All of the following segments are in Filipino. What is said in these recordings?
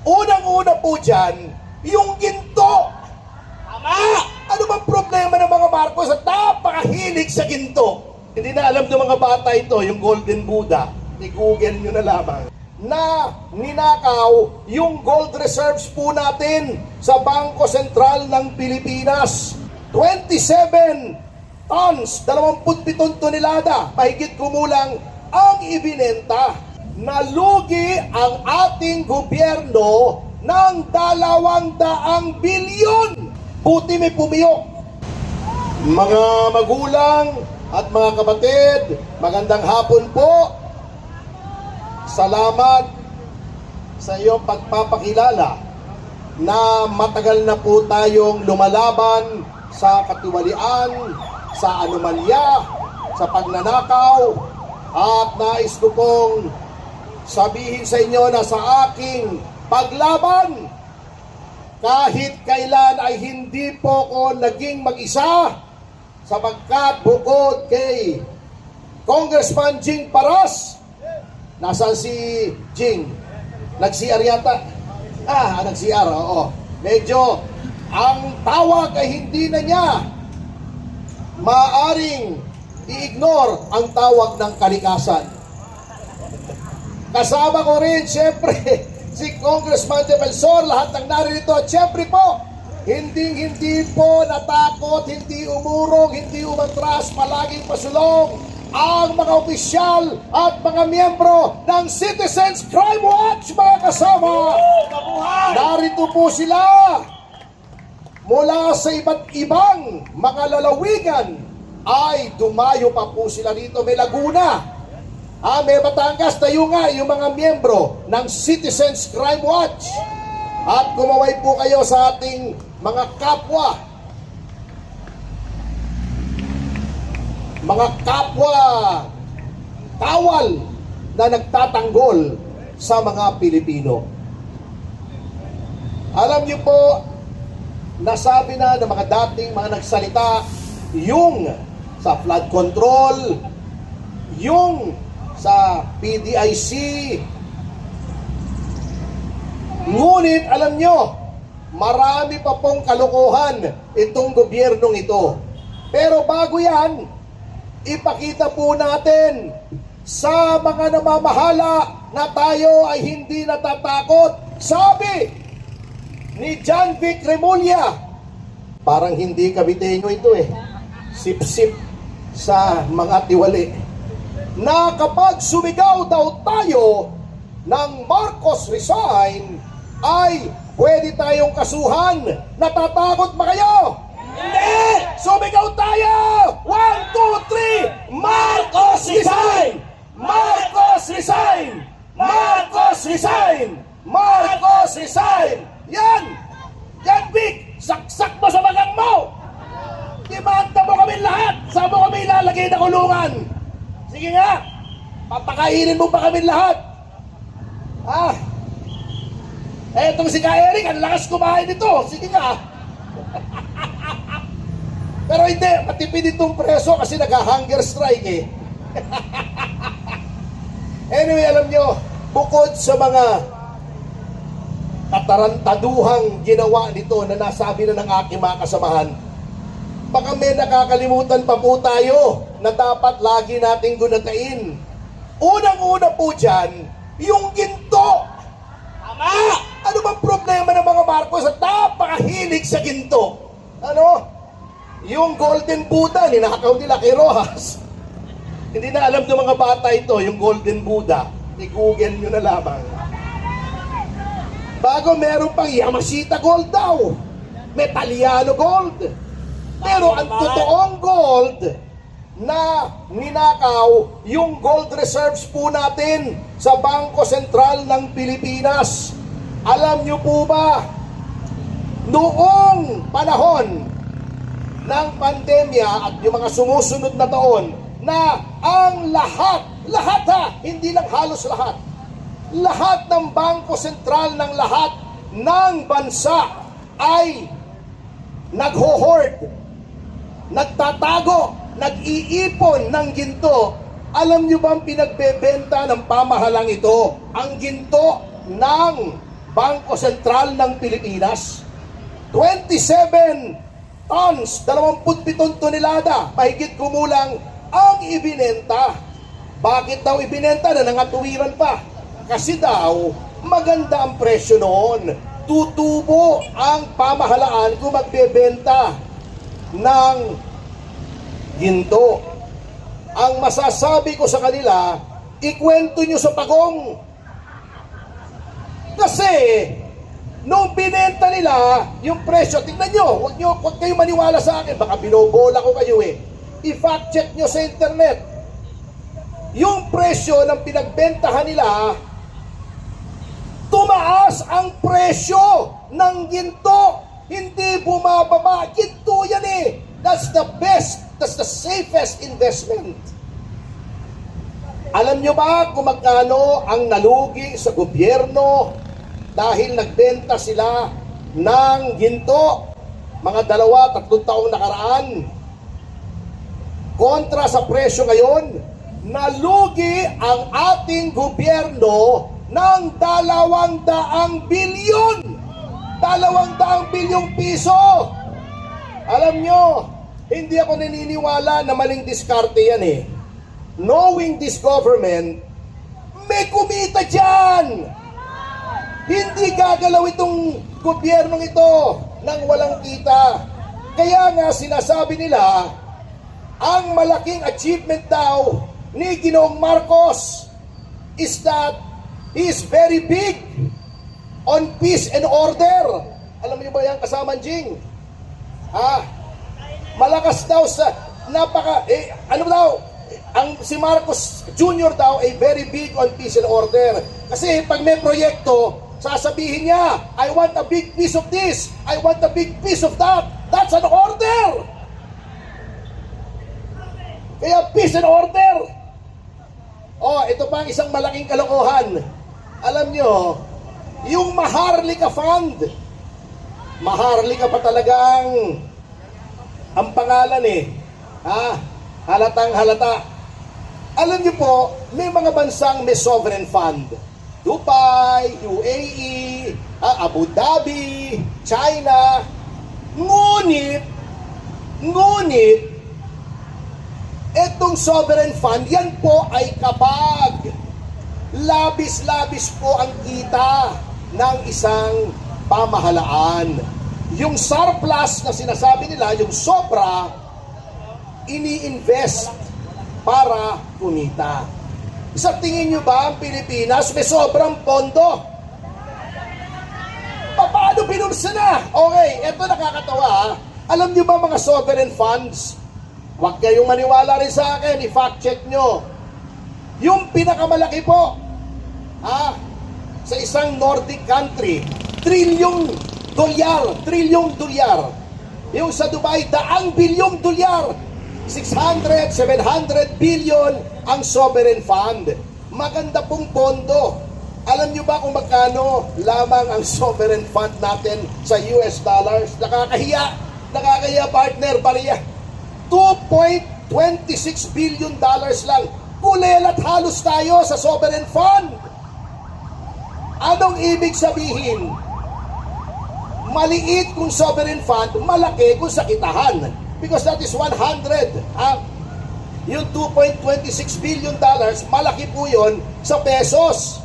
Unang-una po dyan, yung ginto. Tama! Ano bang problema ng mga Marcos at napakahilig sa ginto? Hindi na alam ng mga bata ito, yung Golden Buddha. I-google nyo na lamang. Na ninakaw yung gold reserves po natin sa Bangko Sentral ng Pilipinas. 27 tons, 27 tonelada, mahigit kumulang ang ibinenta. Nalugi ang ating gobyerno ng 200 bilyon. Buti may pumiyok. Mga magulang at mga kapatid, magandang hapon po. Salamat sa iyong pagpapakilala na matagal na po tayong lumalaban sa katiwalian, sa anomalya, sa pagnanakaw, at nais ko pong sabihin sa inyo na sa aking paglaban, kahit kailan ay hindi po ko naging mag-isa, sapagkat bukod kay Congressman Jing Paras, nasaan si Jing? Nag-CR yata? Nag-CR, oo. Medyo, ang tawag ay hindi na niya maaring i-ignore ang tawag ng kalikasan. Kasama ko rin, siyempre, si Congressman Defensor, lahat ng naririto. At siyempre po, hindi po natakot, hindi umurong, hindi umatras, palaging pasulong ang mga opisyal at mga miyembro ng Citizens Crime Watch, mga kasama. Narito po sila mula sa iba't ibang mga lalawigan, ay dumayo pa po sila rito. May Laguna, may Batangas, tayo nga yung mga miyembro ng Citizens Crime Watch. At kumaway po kayo sa ating mga kapwa, kawal na nagtatanggol sa mga Pilipino. Alam niyo po, nasabi na ng mga dating mga nagsalita, yung sa flood control, yung sa PDIC. Ngunit alam nyo, marami pa pong kalokohan itong gobyernong ito. Pero bago yan, ipakita po natin sa mga namamahala na tayo ay hindi natatakot. Sabi ni John Vic Remulla, parang hindi Caviteño ito sip-sip sa mga tiwali, na kapag sumigaw daw tayo ng Marcos resign, ay pwede tayong kasuhan. Natatakot ba kayo? Hindi! Sumigaw tayo! 1, 2, 3! Marcos resign! Marcos resign! Marcos resign! Marcos resign! Yan! Yan, Vic! Saksak mo sa magang mo! Demanda mo kami lahat! Saan mo kami ilalagay na kulungan? Sige nga! Papakainin mo pa kami lahat! Etong si Ka Eric, ang lakas kumain nito! Sige nga! Pero hindi, matipid itong preso kasi nag-hunger strike Anyway, alam nyo, bukod sa mga katarantaduhang ginawa nito na nasabi na ng aking mga kasamahan, baka may nakakalimutan pa po tayo na dapat lagi nating gunatain. Unang-una po dyan, yung ginto. Tama! Ano bang problema ng mga Marcos at napakahilig sa ginto? Yung Golden Buddha, ninakaw nila kay Rojas. Hindi na alam ng mga bata ito, yung Golden Buddha. I-google nyo na lamang. Bago meron pang Yamashita Gold daw. Metaliano Gold. Pero ang totoong gold na ninakaw, yung gold reserves po natin sa Bangko Sentral ng Pilipinas. Alam nyo po ba, noong panahon ng pandemya at yung mga sumusunod na taon, na ang lahat hindi lang halos lahat ng Bangko Sentral ng lahat ng bansa ay nagho-hoard, nagtatago, nag-iipon ng ginto. Alam nyo ba ang pinagbebenta ng pamahalang ito? Ang ginto ng Bangko Sentral ng Pilipinas. 27 tons, 27 tonelada, mahigit kumulang ang ibinenta. Bakit daw ibinenta na nangatuwiran pa? Kasi daw, maganda ang presyo noon. Tutubo ang pamahalaan kung magbebenta ng ginto. Ang masasabi ko sa kanila, ikwento nyo sa pagong. Kasi, nung binenta nila, yung presyo, tingnan nyo, huwag kayong maniwala sa akin, baka binobola ko kayo eh. I-fact check nyo sa internet. Yung presyo ng pinagbentahan nila, tumaas ang presyo ng ginto. Hindi bumababa. Ginto yan eh. That's the best, that's the safest investment. Alam nyo ba kung magkano ang nalugi sa gobyerno dahil nagbenta sila ng ginto? Mga 2-3 taong nakaraan. Kontra sa presyo ngayon, nalugi ang ating gobyerno ng 200 bilyon. 200 bilyong piso. Alam nyo, hindi ako naniniwala na maling diskarte yan eh. Knowing this government, may kumita dyan. Hindi gagalaw itong gobyernong ito nang walang kita. Kaya nga sinasabi nila, ang malaking achievement daw ni Ginoong Marcos is that he is very big on peace and order. Alam niyo ba yan, kasama Jing? Malakas daw sa ano daw, ang si Marcos Jr. daw ay very big on peace and order. Kasi pag may proyekto, sasabihin niya, I want a big piece of this, I want a big piece of that. That's an order. Kaya peace and order. Ito pa ang isang malaking kalokohan. Alam nyo, yung Maharlika Fund, Maharlika pa talagang ang pangalan eh. Halatang halata. Alam niyo po, may mga bansang may sovereign fund. Dubai, UAE, Abu Dhabi, China. Ngunit, etong sovereign fund, yan po ay kapag labis-labis po ang kita ng isang pamahalaan. Yung surplus na sinasabi nila, yung sobra, ini-invest para kumita. Sa tingin nyo ba ang Pilipinas may sobrang pondo? Paano binulsa na? Okay, eto nakakatawa. Alam nyo ba mga sovereign funds? Huwag kayong maniwala rin sa akin, i-fact check nyo. Yung pinakamalaki po, sa isang Nordic country, trilyong dolyar. Yung sa Dubai, $1 billion. 600, 700 billion ang sovereign fund. Maganda pong pondo. Alam nyo ba kung magkano lamang ang sovereign fund natin sa US dollars? Nakakahiya partner, bariya. $2.26 billion lang. Kulelat halos tayo sa sovereign fund. Anong ibig sabihin? Maliit kung sovereign fund, malaki kung sa kitahan. Because that is 100. Yung $2.26 billion, malaki po yun sa pesos.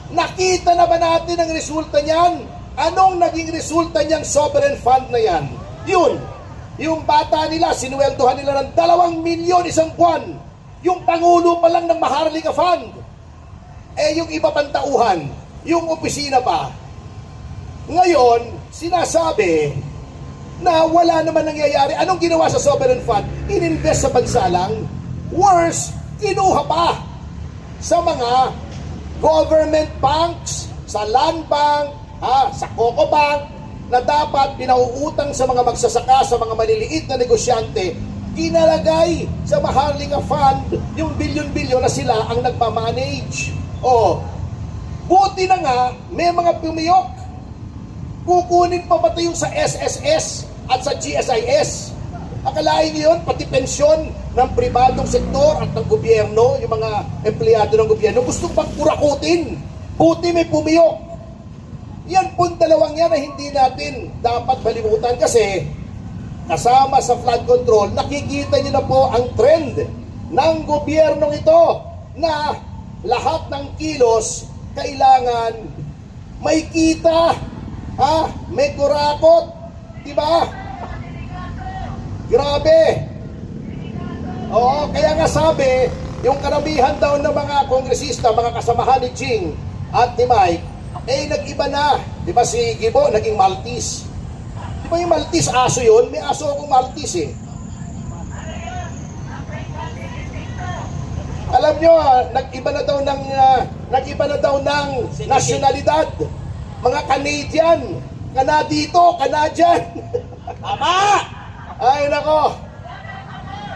Nakita na ba natin ang resulta niyan? Anong naging resulta niyang sovereign fund na yan? Yun, yung bata nila, sinuweldohan nila ng 2 milyon isang buwan. Yung pangulo pa lang ng Maharlika Fund. Yung iba pang tauhan, yung opisina pa. Ngayon, sinasabi na wala naman nangyayari. Anong ginawa sa sovereign fund? Ininvest sa bansa lang. Worse, kinuha pa sa mga government banks, sa land bank, sa Coco Bank, na dapat pinauutang sa mga magsasaka, sa mga maliliit na negosyante, kinalagay sa Maharlika Fund yung bilyon-bilyon na sila ang nagmamanage. Buti na nga, may mga pumiyok. Kukunin pa ba ito yung sa SSS at sa GSIS? Akalain niyo yun, pati pensyon ng pribadong sektor at ng gobyerno, yung mga empleyado ng gobyerno, gustong pang kurakutin. Buti may pumiyok. Yan pong dalawang yan na hindi natin dapat malimutan kasi kasama sa flood control, nakikita niyo na po ang trend ng gobyernong ito na lahat ng kilos kailangan may kita, may kurakot, di ba? Grabe. Oo, kaya nga sabi, yung karamihan daw ng mga kongresista, mga kasamahan ni Ching at ni Mike, nag-iba na. Di ba si Gibo naging Maltese? Di ba yung Maltese aso yun? May aso akong Maltese eh. Alam nyo, nag-iba na daw ng nasyonalidad. Mga Canadian, Canadian. Tama! Ay nako.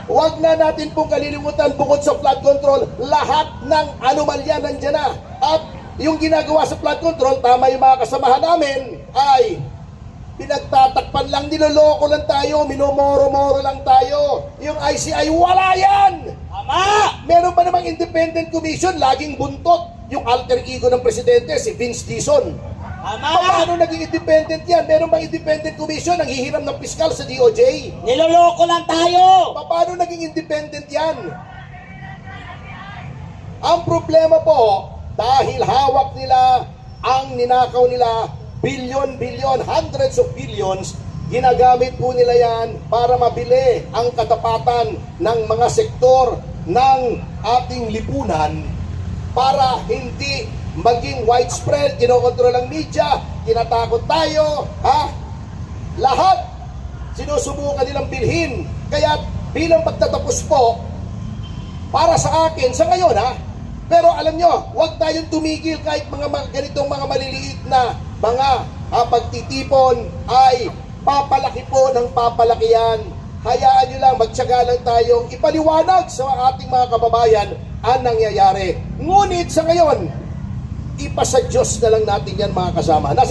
Huwag na natin pong kalilimutan bukod sa flood control, lahat ng anomalya nandiyan na. At yung ginagawa sa flood control, tama yung mga kasamahan namin, ay pinagtatakpan lang, niloloko lang tayo, minomoro-moro lang tayo. Yung ICI, wala yan! Tama! Meron pa namang independent commission, laging buntot. Yung alter ego ng presidente, si Vince Dizon. Tama! Paano naging independent yan? Meron bang independent commission ang hihiram ng piskal sa DOJ? Niloloko lang tayo! Paano naging independent yan? Ang problema po, dahil hawak nila ang ninakaw nila, billion, hundreds of billions, ginagamit po nila yan para mabili ang katapatan ng mga sektor ng ating lipunan para hindi maging widespread, kinokontrol ang media, tinatakot tayo, lahat sinusubukan nilang bilhin. Kaya bilang pagtatapos po, para sa akin, sa ngayon pero alam nyo, huwag tayong tumigil kahit mga ganitong mga maliliit na mga pagtitipon ay papalaki po ng papalaki yan. Hayaan nyo lang, magtiyaga lang tayong ipaliwanag sa ating mga kababayan ang nangyayari. Ngunit sa ngayon, ipasa Diyos na lang natin yan mga kasama.